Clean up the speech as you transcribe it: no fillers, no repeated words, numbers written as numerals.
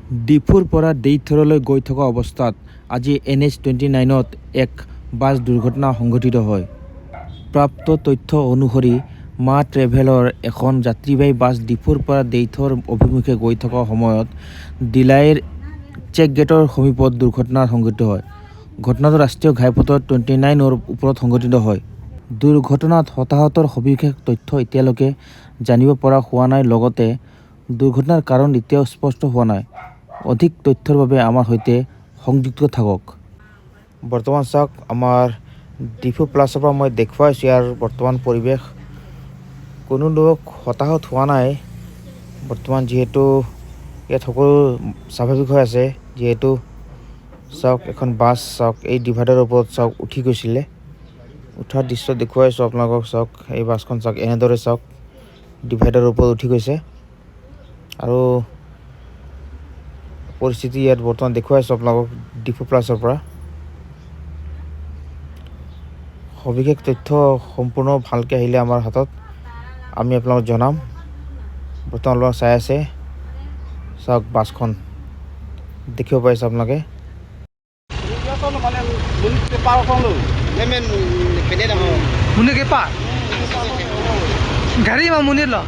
ডিফুৰ পৰা দেইথৰলৈ গৈ থকা অৱস্থাত আজি NH29ত এক বাছ দুৰ্ঘটনা সংঘটিত হয়। প্ৰাপ্ত তথ্য অনুসৰি মা ট্ৰেভেলৰ এখন যাত্ৰীবাহী বাছ ডিফুৰ পৰা দেইথৰ অভিমুখে গৈ থকা সময়ত ডিলাইৰ চেকগেটৰ সমীপত দুৰ্ঘটনা সংঘটিত হয়। ঘটনাটো ৰাষ্ট্ৰীয় ঘাইপথ 29ৰ ওপৰত সংঘটিত হয়। দুৰ্ঘটনাত হতাহতৰ সবিশেষ তথ্য এতিয়ালৈকে জানিব পৰা হোৱা নাই। লগতে দুৰ্ঘটনাৰ কাৰণ এতিয়াও স্পষ্ট হোৱা নাই। অধিক তথ্যৰ বাবে আমাৰ সৈতে সংযুক্ত থাকক। বৰ্তমান চাওক, আমাৰ ডিফু প্লাছৰ পৰা মই দেখুৱাইছোঁ ইয়াৰ বৰ্তমান পৰিৱেশ। কোনো লোক হতাহত হোৱা নাই বৰ্তমান, যিহেতু ইয়াত সকলো স্বাভাৱিক হৈ আছে। যিহেতু চাওক, এখন বাছ চাওক এই ডিভাইডাৰৰ ওপৰত চাওক উঠি গৈছিলে। উঠাৰ দৃশ্য দেখুৱাইছোঁ আপোনালোকক। চাওক এই বাছখন চাওক, এনেদৰে চাওক ডিভাইডাৰৰ ওপৰত উঠি গৈছে আৰু পৰিস্থিতি ইয়াত বৰ্তমান দেখুৱাইছোঁ আপোনালোকক ডিফু প্লাছৰ পৰা। সবিশেষ তথ্য সম্পূৰ্ণ ভালকৈ আহিলে আমাৰ হাতত আমি আপোনালোকক জনাম। বৰ্তমান আপোনালোকে চাই আছে, চাওক বাছখন দেখিব পাইছে আপোনালোকে। Munir ke pak? Gari mah munir loh.